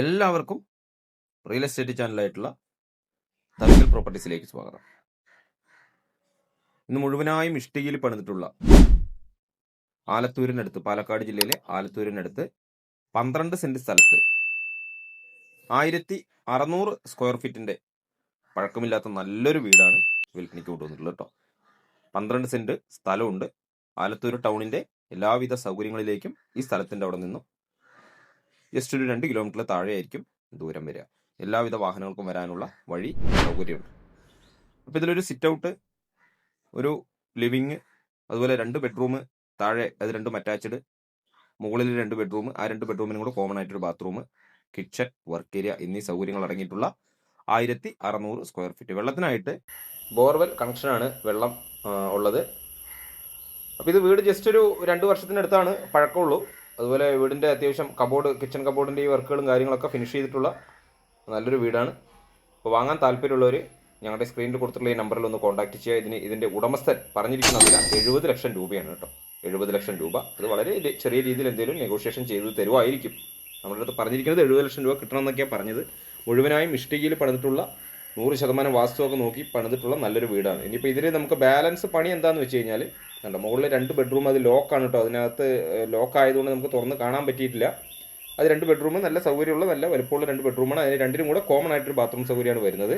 എല്ലാവർക്കും real estate ചാനലായിട്ടുള്ള തവിക്കൽ പ്രോപ്പർട്ടീസിലേക്ക് സ്വാഗതം. ഇന്ന് മുഴുവനായും ഇഷ്ടികയിൽ പണിതിട്ടുള്ള ആലത്തൂരിനടുത്ത്, പാലക്കാട് ജില്ലയിലെ ആലത്തൂരിനടുത്ത് 12 സെന്റ് സ്ഥലത്ത് 1600 സ്ക്വയർ ഫീറ്റിന്റെ പഴക്കമില്ലാത്ത നല്ലൊരു വീടാണ് വിൽപ്പനയ്ക്ക് കൊണ്ടുവന്നിട്ടുള്ളത് കേട്ടോ. 12 സെന്റ് സ്ഥലമുണ്ട്. ആലത്തൂർ ടൗണിന്റെ എല്ലാവിധ സൗകര്യങ്ങളിലേക്കും ഈ സ്ഥലത്തിന്റെ അവിടെ നിന്നും ജസ്റ്റ് ഒരു 2 കിലോമീറ്റർ താഴെയായിരിക്കും ദൂരം വരിക. എല്ലാവിധ വാഹനങ്ങൾക്കും വരാനുള്ള വഴി സൗകര്യമുണ്ട്. അപ്പോൾ ഇതിലൊരു സിറ്റ് ഔട്ട്, ഒരു ലിവിങ്, അതുപോലെ 2 ബെഡ്റൂം, താഴെ അത് 2 അറ്റാച്ച്ഡ്, മുകളിൽ 2 ബെഡ്റൂം, ആ 2 ബെഡ്റൂമിനും കൂടെ കോമൺ ആയിട്ടൊരു ബാത്റൂം, കിച്ചൺ, വർക്ക് ഏരിയ എന്നീ സൗകര്യങ്ങൾ അടങ്ങിയിട്ടുള്ള 1600 സ്ക്വയർ ഫീറ്റ്. വെള്ളത്തിനായിട്ട് ബോർവെൽ കണക്ഷനാണ് വെള്ളം ഉള്ളത്. അപ്പോൾ ഇത് വീട് ജസ്റ്റ് ഒരു 2 വർഷത്തിനടുത്താണ് പഴക്കമുള്ളൂ. അതുപോലെ വീടിൻ്റെ അത്യാവശ്യം കബോർഡ്, കിച്ചൺ കബോർഡിൻ്റെ ഈ വർക്കുകളും കാര്യങ്ങളൊക്കെ ഫിനിഷ് ചെയ്തിട്ടുള്ള നല്ലൊരു വീടാണ്. അപ്പോൾ വാങ്ങാൻ താല്പര്യമുള്ളവർ ഞങ്ങളുടെ സ്ക്രീനിൽ കൊടുത്തിട്ടുള്ള ഈ നമ്പറിൽ ഒന്ന് കോൺടാക്ട് ചെയ്യുക. ഇതിൻ്റെ ഉടമസ്ഥൻ പറഞ്ഞിരിക്കുന്ന വില 70 ലക്ഷം രൂപയാണ് കേട്ടോ. 70 ലക്ഷം രൂപ. അത് വളരെ ചെറിയ രീതിയിൽ എന്തെങ്കിലും നെഗോഷിയേഷൻ ചെയ്ത് തരുമായിരിക്കും. നമ്മുടെ അടുത്ത് പറഞ്ഞിരിക്കുന്നത് 70 ലക്ഷം രൂപ കിട്ടണമെന്നൊക്കെയാണ് പറഞ്ഞത്. മുഴുവനായും ഇഷ്ടികയിൽ പണിതിട്ടുള്ള 100% വാസ്തുവൊക്കെ നോക്കി പണിതിട്ടുള്ള നല്ലൊരു വീടാണ്. ഇനിയിപ്പോൾ ഇതിൽ നമുക്ക് ബാലൻസ് പണി എന്താണെന്ന് വെച്ച് കഴിഞ്ഞാൽ, കണ്ടോ, മുകളിൽ 2 ബെഡ്റൂം, അത് ലോക്കാണ് കേട്ടോ. അതിനകത്ത് ലോക്ക് ആയതുകൊണ്ട് നമുക്ക് തുറന്ന് കാണാൻ പറ്റിയിട്ടില്ല. അത് 2 ബെഡ്റൂം, നല്ല സൗകര്യമുള്ള, നല്ല വലുപ്പമുള്ള 2 ബെഡ്റൂമാണ്. അതിന് രണ്ടിനും കൂടെ കോമൺ ആയിട്ടൊരു ബാത്റൂം സൗകര്യമാണ് വരുന്നത്.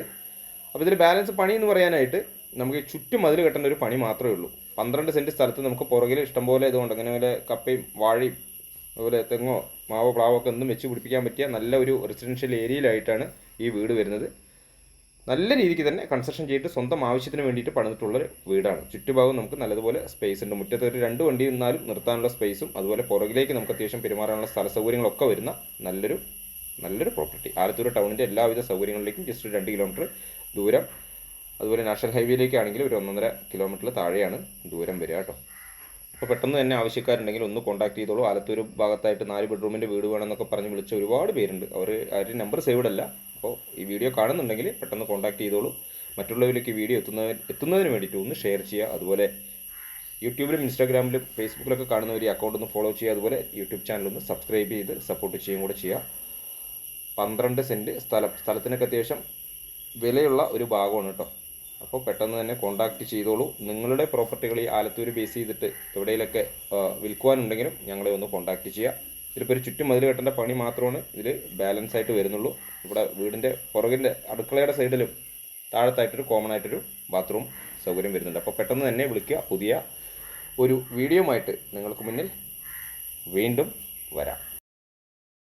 അപ്പോൾ ഇതിൽ ബാലൻസ് പണി എന്ന് പറയാനായിട്ട് നമുക്ക് ചുറ്റും മതിൽ കെട്ടേണ്ട ഒരു പണി മാത്രമേ ഉള്ളൂ. 12 സെൻറ്റ് സ്ഥലത്ത് നമുക്ക് പുറകിൽ ഇഷ്ടംപോലെ ഇതുകൊണ്ട് അങ്ങനെ പോലെ കപ്പയും വാഴയും അതുപോലെ തെങ്ങോ മാവോ പ്ലാവോ ഒക്കെ ഒന്നും വെച്ച് പിടിപ്പിക്കാൻ പറ്റിയ നല്ല ഒരു റെസിഡൻഷ്യൽ ഏരിയയിലായിട്ടാണ് ഈ വീട് വരുന്നത്. നല്ല രീതിക്ക് തന്നെ കൺസ്ട്രക്ഷൻ ചെയ്തിട്ട് സ്വന്തം ആവശ്യത്തിന് വേണ്ടിയിട്ട് പണിതിട്ടുള്ള വീടാണ്. ചുറ്റുഭാഗം നമുക്ക് നല്ലതുപോലെ സ്പേസ് ഉണ്ട്. മുറ്റത്ത് ഒരു 2 വണ്ടി നിന്നാലും നിർത്താനുള്ള സ്പേസും അതുപോലെ പുറകിലേക്ക് നമുക്ക് അത്യാവശ്യം പെരുമാറാനുള്ള സ്ഥല സൗകര്യങ്ങളൊക്കെ വരുന്ന നല്ലൊരു പ്രോപ്പർട്ടി. ആലത്തൂർ ടൗണിൻ്റെ എല്ലാവിധ സൗകര്യങ്ങളിലേക്കും ജസ്റ്റ് 2 കിലോമീറ്റർ ദൂരം. അതുപോലെ നാഷണൽ ഹൈവേയിലേക്കാണെങ്കിൽ ഒരു 1.5 കിലോമീറ്റർ താഴെയാണ് ദൂരം വരിക കേട്ടോ. അപ്പോൾ പെട്ടെന്ന് തന്നെ ആവശ്യക്കാരുണ്ടെങ്കിൽ ഒന്ന് കോൺടാക്ട് ചെയ്തോളൂ. ആലത്തൂർ ഭാഗത്തായിട്ട് 4 ബെഡ്റൂമിൻ്റെ വീട് വേണമെന്നൊക്കെ പറഞ്ഞ് വിളിച്ച ഒരുപാട് പേരുണ്ട്. അവരുടെ നമ്പർ സേവ്ഡ് അല്ല. അപ്പോൾ ഈ വീഡിയോ കാണുന്നുണ്ടെങ്കിൽ പെട്ടെന്ന് കോൺടാക്ട് ചെയ്തോളൂ. മറ്റുള്ളവരിലേക്ക് വീഡിയോ എത്തുന്നതിന് വേണ്ടിയിട്ട് ഒന്ന് ഷെയർ ചെയ്യുക. അതുപോലെ യൂട്യൂബിലും ഇൻസ്റ്റാഗ്രാമിലും ഫേസ്ബുക്കിലൊക്കെ കാണുന്നവർ ഈ അക്കൗണ്ട് ഒന്ന് ഫോളോ ചെയ്യുക. അതുപോലെ യൂട്യൂബ് ചാനലൊന്ന് സബ്സ്ക്രൈബ് ചെയ്ത് സപ്പോർട്ട് ചെയ്യുകയും കൂടെ ചെയ്യുക. 12 സെൻറ്റ് സ്ഥലത്തിനൊക്കെ അത്യാവശ്യം വിലയുള്ള ഒരു ഭാഗമാണ് കേട്ടോ. അപ്പോൾ പെട്ടെന്ന് തന്നെ കോൺടാക്റ്റ് ചെയ്തോളൂ. നിങ്ങളുടെ പ്രോപ്പർട്ടികൾ ഈ ആലത്തൂർ ബേസ് ചെയ്തിട്ട് എവിടെയെങ്കിലൊക്കെ വിൽക്കുവാനുണ്ടെങ്കിലും ഞങ്ങളെ ഒന്ന് കോൺടാക്റ്റ് ചെയ്യുക. ഇതിലിപ്പോൾ ഒരു ചുറ്റും മതിൽ കെട്ടേണ്ട പണി മാത്രമാണ് ഇതിൽ ബാലൻസ് ആയിട്ട് വരുന്നുള്ളൂ. ഇവിടെ വീടിൻ്റെ പുറകിൻ്റെ അടുക്കളയുടെ സൈഡിലും താഴത്തായിട്ടൊരു കോമൺ ആയിട്ടൊരു ബാത്റൂം സൗകര്യം വരുന്നുണ്ട്. അപ്പോൾ പെട്ടെന്ന് തന്നെ വിളിക്കുക. പുതിയ ഒരു വീഡിയോ ആയിട്ട് നിങ്ങൾക്ക് മുന്നിൽ വീണ്ടും വരാം.